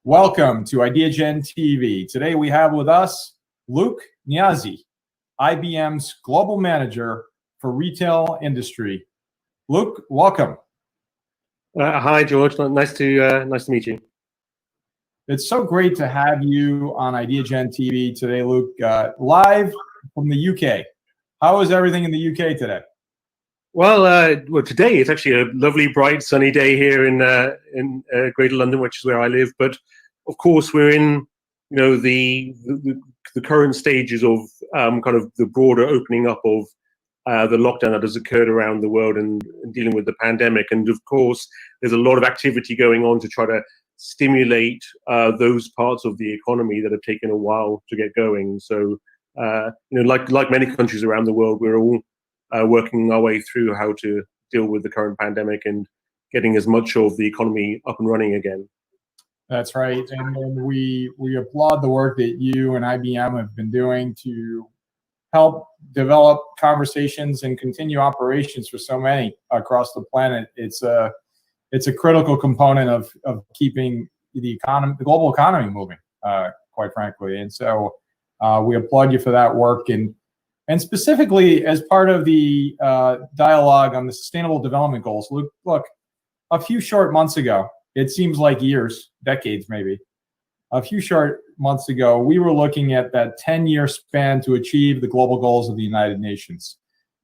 Welcome to Ideagen TV. Today we have with us Luke Niazi, IBM's Global Manager for Retail Industry. Luke, welcome. Hi, George. Nice to meet you. It's so great to have you on Ideagen TV today, Luke, live from the UK. How is everything in the UK today? Well, today it's actually a lovely, bright, sunny day here in Greater London, which is where I live. But of course, we're in the current stages of kind of the broader opening up of the lockdown that has occurred around the world and dealing with the pandemic. And of course, there's a lot of activity going on to try to stimulate those parts of the economy that have taken a while to get going. So, like many countries around the world, we're all working our way through how to deal with the current pandemic and getting as much of the economy up and running again. That's right, and we applaud the work that you and IBM have been doing to help develop conversations and continue operations for so many across the planet. It's a critical component of keeping the global economy moving, quite frankly. And so we applaud you for that work. And specifically as part of the dialogue on the Sustainable Development Goals, Luke, look, a few short months ago, it seems like years, decades maybe, a few short months ago, we were looking at that 10-year span to achieve the global goals of the United Nations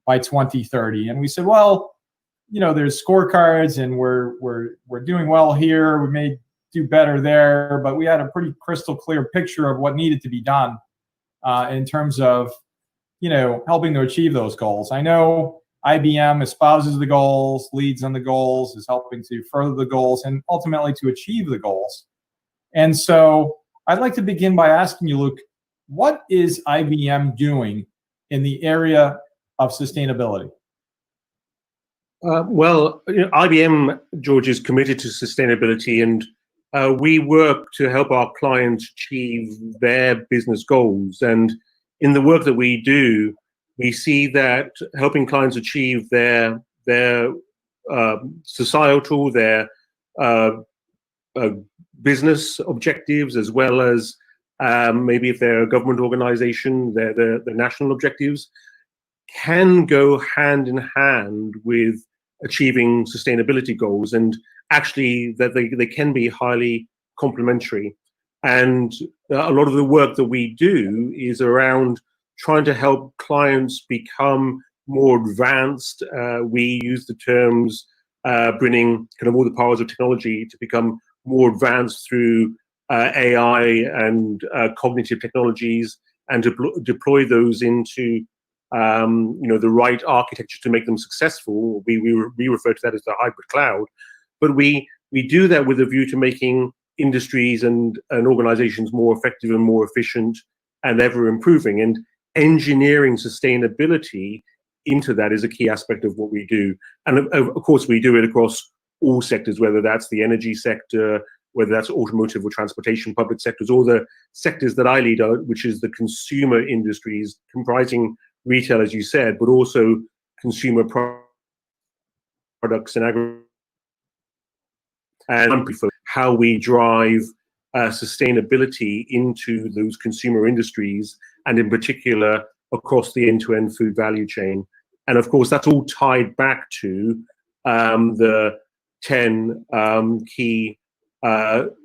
by 2030. And we said, well, there's scorecards and we're doing well here. We may do better there, but we had a pretty crystal clear picture of what needed to be done in terms of, helping to achieve those goals. I know IBM espouses the goals, leads on the goals, is helping to further the goals and ultimately to achieve the goals. And so I'd like to begin by asking you, Luke, what is IBM doing in the area of sustainability? Well, IBM, George, is committed to sustainability, and we work to help our clients achieve their business goals. And in the work that we do, we see that helping clients achieve their societal, their business objectives, as well as maybe if they're a government organization, their national objectives, can go hand in hand with achieving sustainability goals, and actually that they can be highly complementary. And a lot of the work that we do is around trying to help clients become more advanced. We use the terms bringing kind of all the powers of technology to become more advanced through AI and cognitive technologies, and to deploy those into the right architecture to make them successful. We refer to that as the hybrid cloud, but we do that with a view to making industries and organizations more effective and more efficient and ever improving. And engineering sustainability into that is a key aspect of what we do. And of course, we do it across all sectors, whether that's the energy sector, whether that's automotive or transportation, public sectors, or the sectors that I lead, which is the consumer industries, comprising retail, as you said, but also consumer products and agriculture, and how we drive sustainability into those consumer industries, and in particular across the end-to-end food value chain. And of course, that's all tied back to the 10 key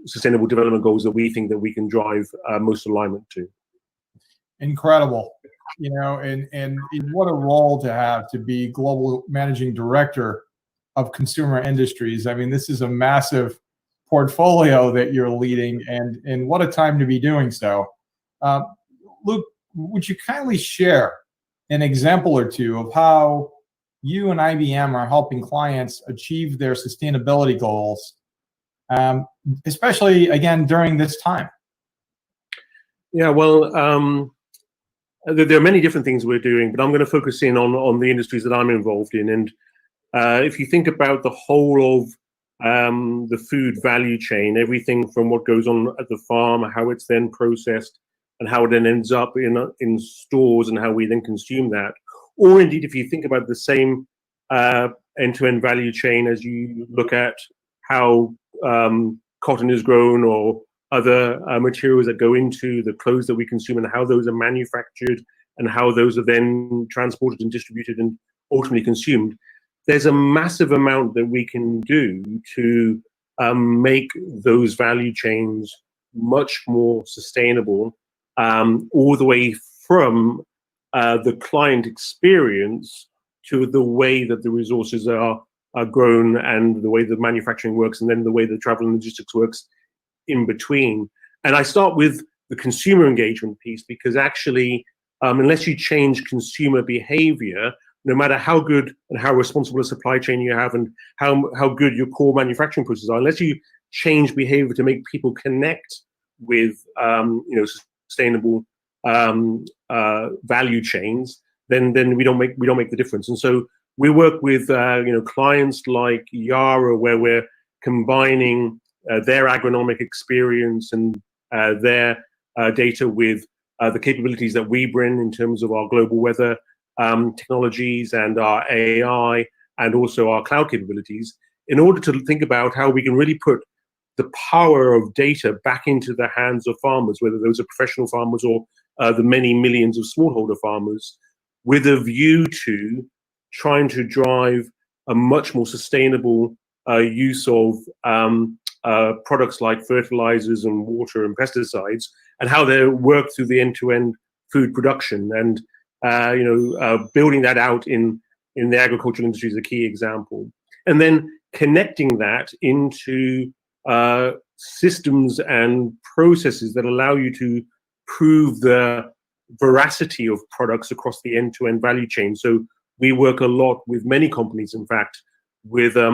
sustainable development goals that we think that we can drive most alignment to. Incredible. And what a role to have, to be global managing director of consumer industries. I mean, this is a massive portfolio that you're leading, and what a time to be doing so. Luke, would you kindly share an example or two of how you and IBM are helping clients achieve their sustainability goals, especially, again, during this time? Yeah, well, there are many different things we're doing, but I'm going to focus in on the industries that I'm involved in. And if you think about the whole of the food value chain, everything from what goes on at the farm, how it's then processed, and how it then ends up in stores, and how we then consume that. Or indeed, if you think about the same end-to-end value chain as you look at how cotton is grown or other materials that go into the clothes that we consume and how those are manufactured and how those are then transported and distributed and ultimately consumed. There's a massive amount that we can do to make those value chains much more sustainable, all the way from the client experience to the way that the resources are grown and the way the manufacturing works, and then the way the travel and logistics works in between. And I start with the consumer engagement piece, because actually, unless you change consumer behavior, no matter how good and how responsible a supply chain you have and how good your core manufacturing processes are, unless you change behavior to make people connect with sustainable value chains, then we don't make the difference. And so we work with clients like Yara, where we're combining their agronomic experience and their data with the capabilities that we bring in terms of our global weather technologies and our AI and also our cloud capabilities, in order to think about how we can really put the power of data back into the hands of farmers, whether those are professional farmers or the many millions of smallholder farmers, with a view to trying to drive a much more sustainable use of products like fertilizers and water and pesticides, and how they work through the end-to-end food production. And building that out in the agricultural industry is a key example. And then connecting that into systems and processes that allow you to prove the veracity of products across the end-to-end value chain. So we work a lot with many companies, in fact, with a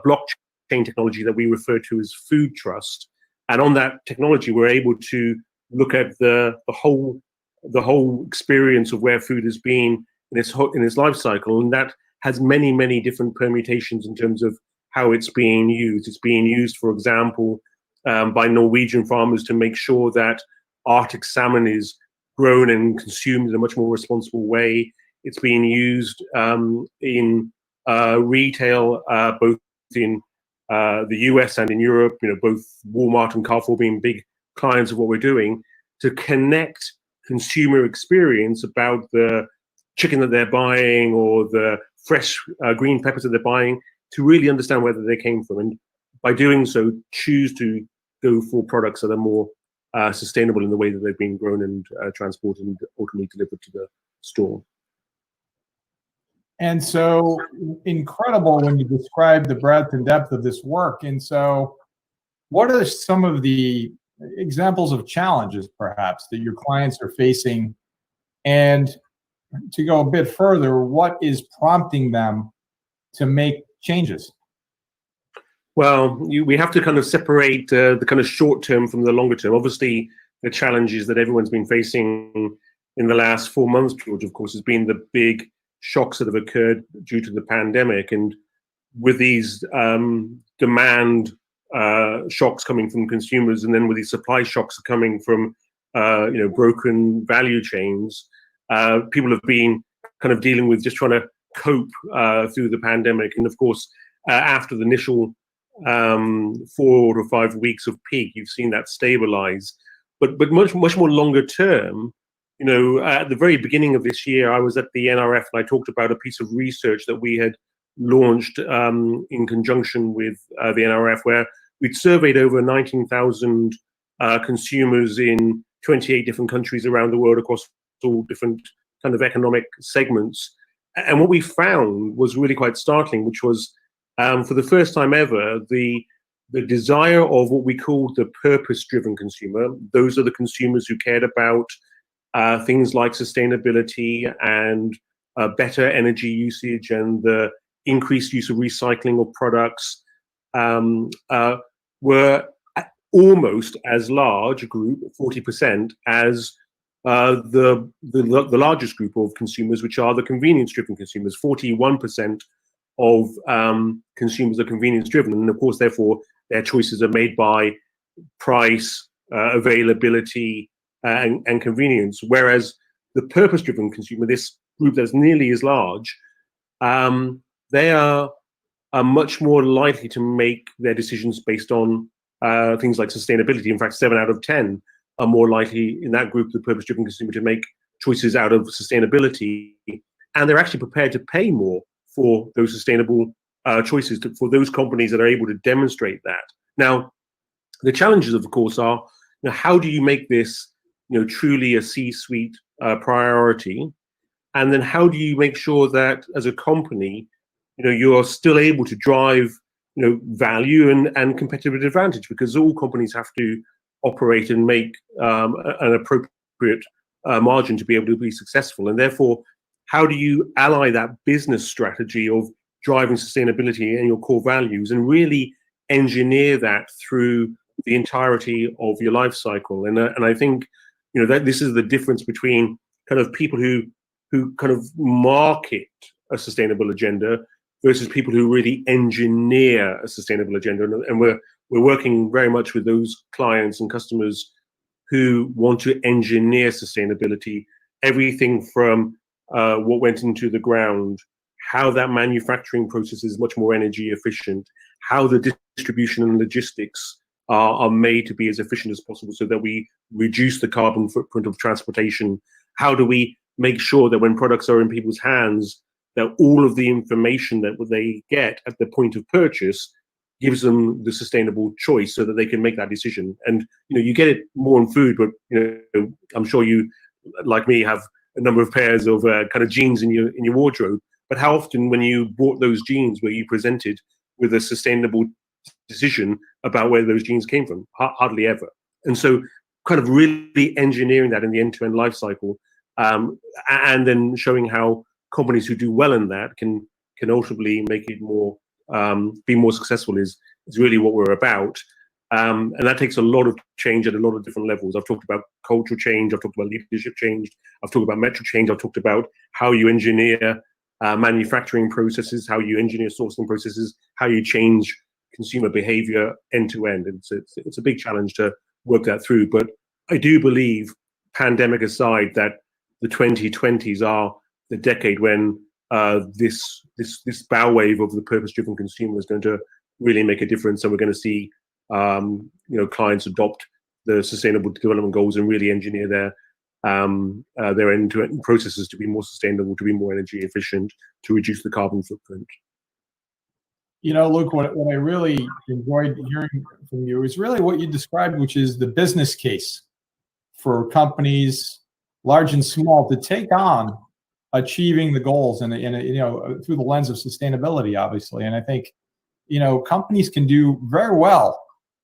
blockchain technology that we refer to as Food Trust. And on that technology, we're able to look at the whole experience of where food has been in its life cycle, and that has many different permutations in terms of how it's being used. It's being used, for example, by Norwegian farmers to make sure that Arctic salmon is grown and consumed in a much more responsible way. It's being used in retail, both in the US and in Europe, both Walmart and Carrefour being big clients of what we're doing, to connect consumer experience about the chicken that they're buying or the fresh green peppers that they're buying, to really understand where they came from, and by doing so, choose to go for products that are more sustainable in the way that they've been grown and transported and ultimately delivered to the store. And so incredible when you describe the breadth and depth of this work. And so what are some of the examples of challenges, perhaps, that your clients are facing? And to go a bit further, what is prompting them to make changes? Well, we have to kind of separate the kind of short term from the longer term. Obviously, the challenges that everyone's been facing in the last 4 months, George, of course, has been the big shocks that have occurred due to the pandemic. And with these demand shocks coming from consumers, and then with these supply shocks coming from broken value chains, people have been kind of dealing with just trying to cope through the pandemic. And of course, after the initial 4 to 5 weeks of peak, you've seen that stabilize. But much more longer term, at the very beginning of this year, I was at the NRF and I talked about a piece of research that we had launched in conjunction with the NRF, where we'd surveyed over 19,000 consumers in 28 different countries around the world across all different kind of economic segments. And what we found was really quite startling, which was for the first time ever, the desire of what we call the purpose-driven consumer. Those are the consumers who cared about things like sustainability and better energy usage and the increased use of recycling of products, were almost as large a group, 40%, as the largest group of consumers, which are the convenience-driven consumers. 41% of consumers are convenience-driven, and of course, therefore, their choices are made by price, availability, and convenience. Whereas the purpose-driven consumer, this group that's nearly as large, they are are much more likely to make their decisions based on things like sustainability. In fact, 7 out of 10 are more likely in that group, the purpose-driven consumer, to make choices out of sustainability, and they're actually prepared to pay more for those sustainable choices for those companies that are able to demonstrate that. Now, the challenges, of course, are, how do you make this, truly a C-suite priority, and then how do you make sure that as a company, you're still able to drive, value and competitive advantage, because all companies have to operate and make an appropriate margin to be able to be successful, and therefore, how do you ally that business strategy of driving sustainability and your core values and really engineer that through the entirety of your life cycle? And I think, that this is the difference between kind of people who kind of market a sustainable agenda versus people who really engineer a sustainable agenda. And we're working very much with those clients and customers who want to engineer sustainability, everything from what went into the ground, how that manufacturing process is much more energy efficient, how the distribution and logistics are made to be as efficient as possible so that we reduce the carbon footprint of transportation. How do we make sure that when products are in people's hands, that all of the information that they get at the point of purchase gives them the sustainable choice so that they can make that decision. And you get it more in food, but I'm sure you, like me, have a number of pairs of kind of jeans in your wardrobe. But how often, when you bought those jeans, were you presented with a sustainable decision about where those jeans came from? Hardly ever. And so, kind of really engineering that in the end-to-end life cycle, and then showing how companies who do well in that can ultimately make it more be more successful is really what we're about. And that takes a lot of change at a lot of different levels. I've talked about cultural change, I've talked about leadership change, I've talked about metric change, I've talked about how you engineer manufacturing processes, how you engineer sourcing processes, how you change consumer behavior end to end. And so it's a big challenge to work that through. But I do believe, pandemic aside, that the 2020s are the decade when this bow wave of the purpose-driven consumer is going to really make a difference, and we're going to see clients adopt the sustainable development goals and really engineer their end-to-end processes to be more sustainable, to be more energy efficient, to reduce the carbon footprint. Luke, what I really enjoyed hearing from you is really what you described, which is the business case for companies, large and small, to take on achieving the goals and through the lens of sustainability, obviously. And I think companies can do very well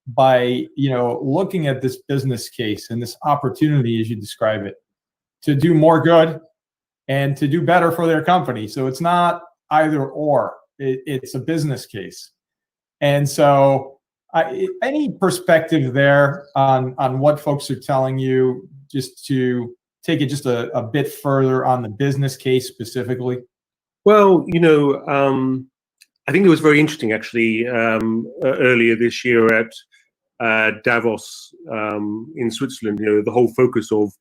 by looking at this business case and this opportunity, as you describe it, to do more good and to do better for their company. So it's not either or, it's a business case. And so any perspective there on what folks are telling you, just to take it just a bit further on the business case specifically? Well, I think it was very interesting, actually, earlier this year at Davos in Switzerland. The whole focus of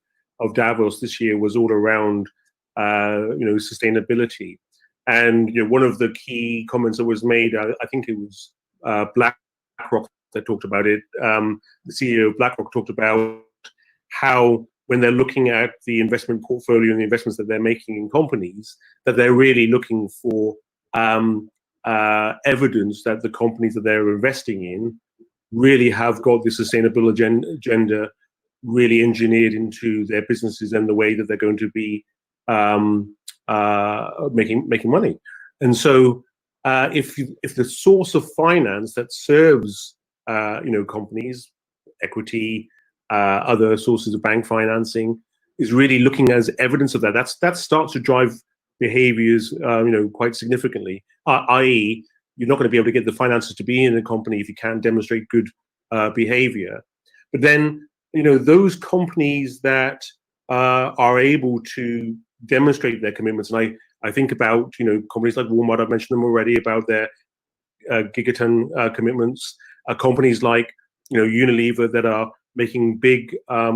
Davos this year was all around sustainability. And one of the key comments that was made, I think it was BlackRock that talked about it. The CEO of BlackRock talked about how, when they're looking at the investment portfolio and the investments that they're making in companies, that they're really looking for evidence that the companies that they're investing in really have got the sustainable agenda really engineered into their businesses and the way that they're going to be making money. And so if the source of finance that serves companies, equity, other sources of bank financing, is really looking as evidence of that starts to drive behaviors quite significantly, i.e. you're not going to be able to get the finances to be in a company if you can't demonstrate good behavior. But then those companies that are able to demonstrate their commitments, and I think about companies like Walmart, I've mentioned them already, about their gigaton commitments, companies like Unilever that are making big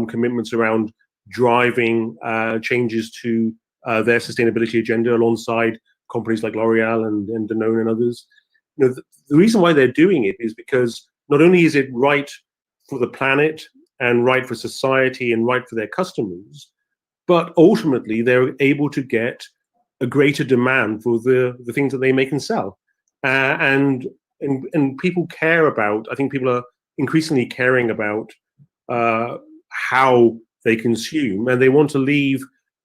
commitments around driving changes to their sustainability agenda alongside companies like L'Oreal and Danone and others. the reason why they're doing it is because not only is it right for the planet and right for society and right for their customers, but ultimately they're able to get a greater demand for the things that they make and sell. And people care about, I think people are increasingly caring about how they consume, and they want to leave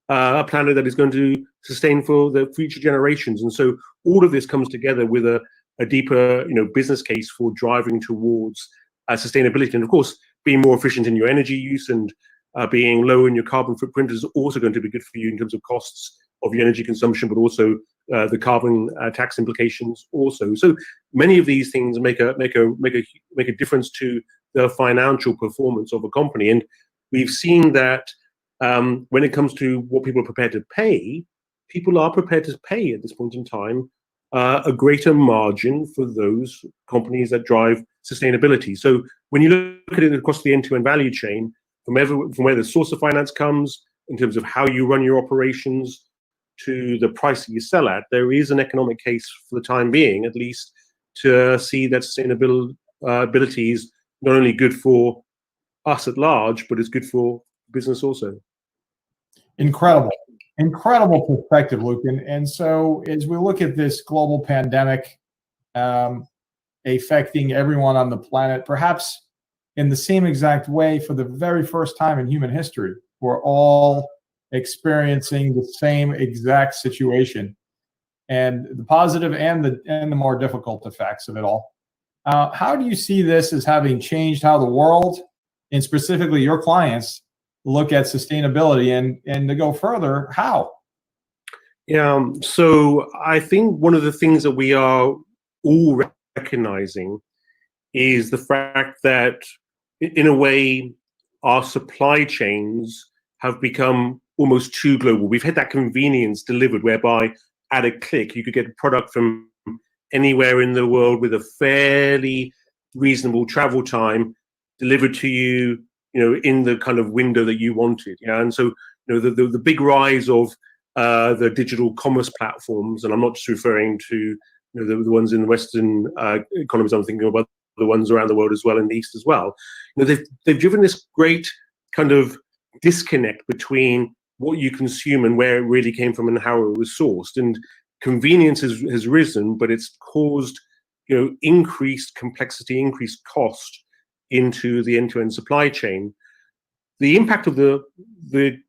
a planet that is going to sustain for the future generations. And so all of this comes together with a deeper, business case for driving towards sustainability. And of course, being more efficient in your energy use and being low in your carbon footprint is also going to be good for you in terms of costs of your energy consumption, but also the carbon tax implications also. So many of these things make a difference to the financial performance of a company. And we've seen that when it comes to what people are prepared to pay, people are prepared to pay at this point in time a greater margin for those companies that drive sustainability. So when you look at it across the end-to-end value chain, from where the source of finance comes, in terms of how you run your operations, to the price that you sell at, there is an economic case for the time being, at least, to see that sustainability is not only good for us at large, but it's good for business also. Incredible perspective, Luke. And so as we look at this global pandemic affecting everyone on the planet, perhaps in the same exact way for the very first time in human history, we're all experiencing the same exact situation, and the positive and the more difficult effects of it all. How do you see this as having changed how the world, and specifically your clients, look at sustainability? And to go further, how? Yeah, so I think one of the things that we are all recognizing is the fact that, in a way, our supply chains have become almost too global. We've had that convenience delivered whereby at a click you could get a product from anywhere in the world with a fairly reasonable travel time delivered to you, in the kind of window that you wanted. And so, the big rise of the digital commerce platforms, and I'm not just referring to the ones in Western economies. I'm thinking about the ones around the world as well, in the East as well. They've driven this great kind of disconnect between what you consume and where it really came from and how it was sourced. And convenience has risen, but it's caused increased complexity, increased cost into the end-to-end supply chain. The impact of the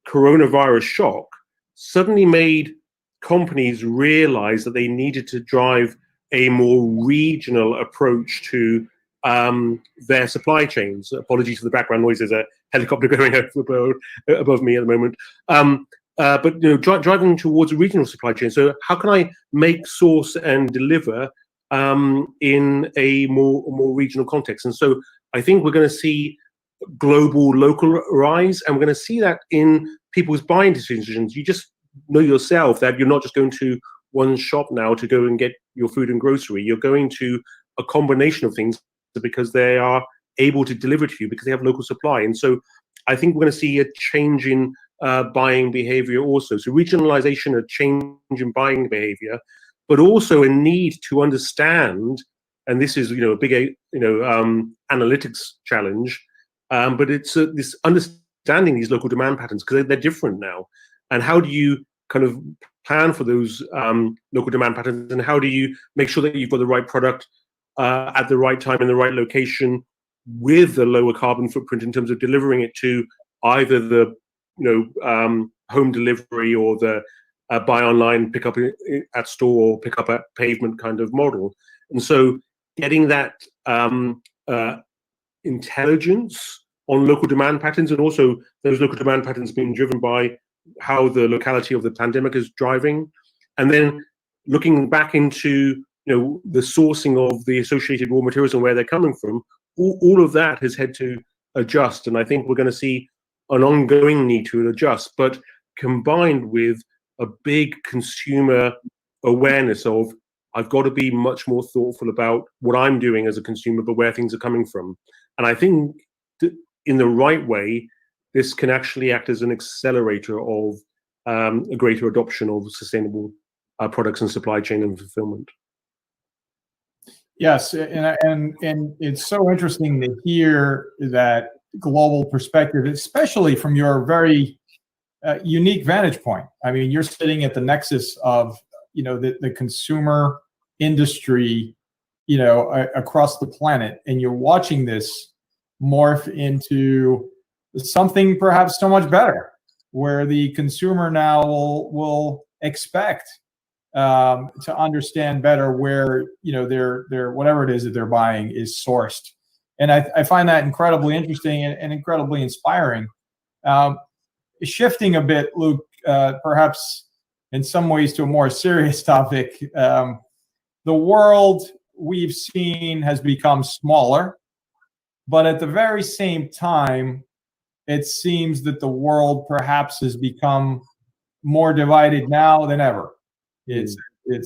coronavirus shock suddenly made companies realize that they needed to drive a more regional approach to their supply chains. Apologies for the background noise. There's a helicopter going above me at the moment. But driving towards a regional supply chain. So how can I make, source, and deliver in a more regional context? And so I think we're going to see global, local rise, and we're going to see that in people's buying decisions. You just know yourself that you're not just going to one shop now to go and get your food and grocery. You're going to a combination of things because they are able to deliver to you because they have local supply. And so I think we're going to see a change in buying behavior also. So regionalization, a change in buying behavior, but also a need to understand, and this is a big analytics challenge, but it's this understanding these local demand patterns, because they're different now. And how do you kind of plan for those local demand patterns, and how do you make sure that you've got the right product at the right time in the right location with a lower carbon footprint in terms of delivering it to either the home delivery or the buy online, pick up at store, or pick up at pavement kind of model. And so getting that intelligence on local demand patterns, and also those local demand patterns being driven by how the locality of the pandemic is driving, and then looking back into the sourcing of the associated raw materials and where they're coming from, all of that has had to adjust. And I think we're going to see an ongoing need to adjust, but combined with a big consumer awareness of, I've got to be much more thoughtful about what I'm doing as a consumer, but where things are coming from. And I think in the right way, this can actually act as an accelerator of a greater adoption of sustainable products and supply chain and fulfillment. Yes, and it's so interesting to hear that global perspective, especially from your very unique vantage point. I mean, you're sitting at the nexus of, the consumer industry, across the planet, and you're watching this morph into something perhaps so much better, where the consumer now will expect to understand better where their whatever it is that they're buying is sourced. And I find that incredibly interesting and incredibly inspiring. Shifting a bit, Luke, perhaps in some ways to a more serious topic, the world we've seen has become smaller, but at the very same time, it seems that the world perhaps has become more divided now than ever. It's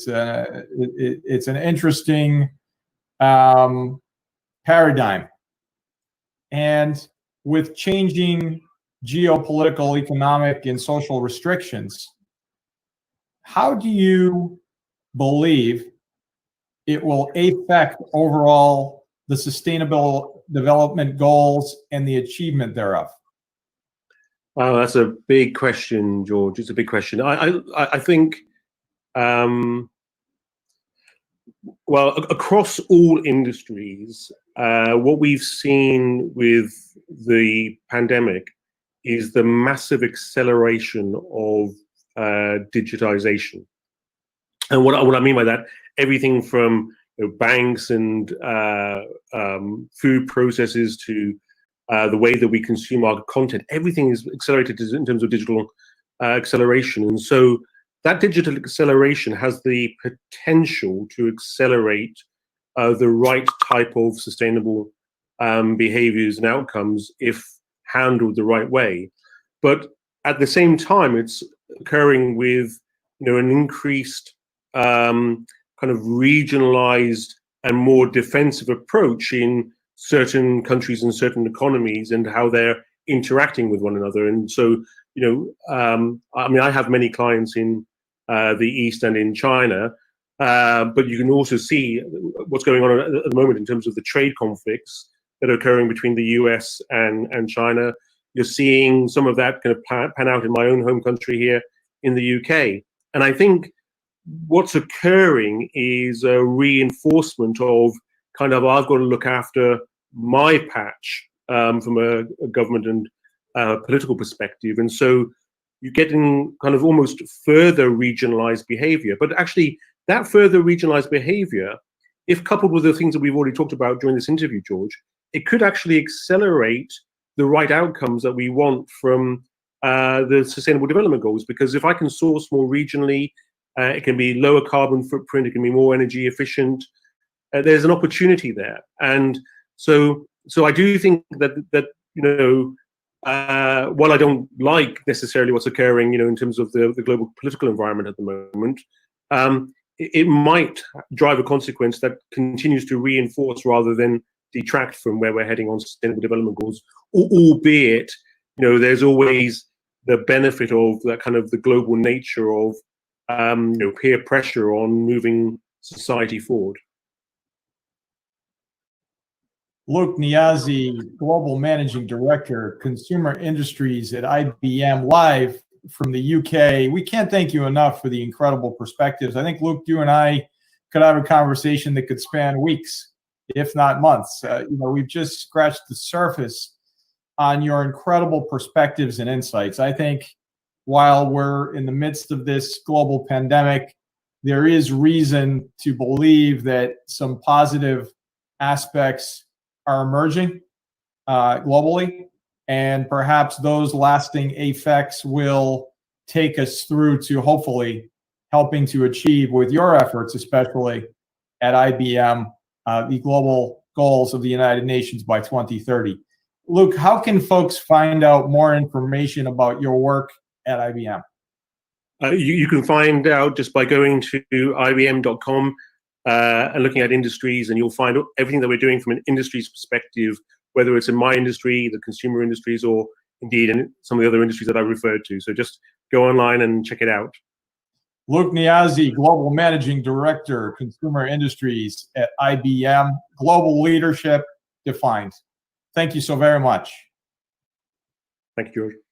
an interesting paradigm, and with changing geopolitical, economic, and social restrictions, how do you believe it will affect overall the sustainable development goals and the achievement thereof? Oh, that's a big question, George. It's a big question. I think, well, across all industries, what we've seen with the pandemic is the massive acceleration of digitization. And what I mean by that, everything from banks and food processes to the way that we consume our content, everything is accelerated in terms of digital acceleration. And so that digital acceleration has the potential to accelerate the right type of sustainable behaviors and outcomes if handled the right way. But at the same time, it's occurring with an increased kind of regionalized and more defensive approach in certain countries and certain economies and how they're interacting with one another. And so, I mean, I have many clients in the East and in China, but you can also see what's going on at the moment in terms of the trade conflicts that are occurring between the US and China. You're seeing some of that kind of pan out in my own home country here in the UK. And I think what's occurring is a reinforcement of kind of, I've got to look after my patch from a government and political perspective. And so you're getting kind of almost further regionalized behavior. But actually, that further regionalized behavior, if coupled with the things that we've already talked about during this interview, George, it could actually accelerate the right outcomes that we want from the Sustainable Development Goals. Because if I can source more regionally, it can be lower carbon footprint, it can be more energy efficient. There's an opportunity there. And so I do think that while I don't like necessarily what's occurring, in terms of the global political environment at the moment, it might drive a consequence that continues to reinforce rather than detract from where we're heading on Sustainable Development Goals, albeit, there's always the benefit of that kind of the global nature of peer pressure on moving society forward. Luke Niazi, Global Managing Director, Consumer Industries at IBM, live from the UK. We can't thank you enough for the incredible perspectives. I think, Luke, you and I could have a conversation that could span weeks, if not months. We've just scratched the surface on your incredible perspectives and insights. I think while we're in the midst of this global pandemic, there is reason to believe that some positive aspects are emerging globally, and perhaps those lasting effects will take us through to hopefully helping to achieve, with your efforts, especially at IBM, the global goals of the United Nations by 2030. Luke, how can folks find out more information about your work at IBM? You can find out just by going to ibm.com and looking at industries, and you'll find everything that we're doing from an industry's perspective, whether it's in my industry, the consumer industries, or indeed in some of the other industries that I referred to. So just go online and check it out. Luke Niazi, Global Managing Director, Consumer Industries at IBM, Global Leadership Defined. Thank you so very much. Thank you, George.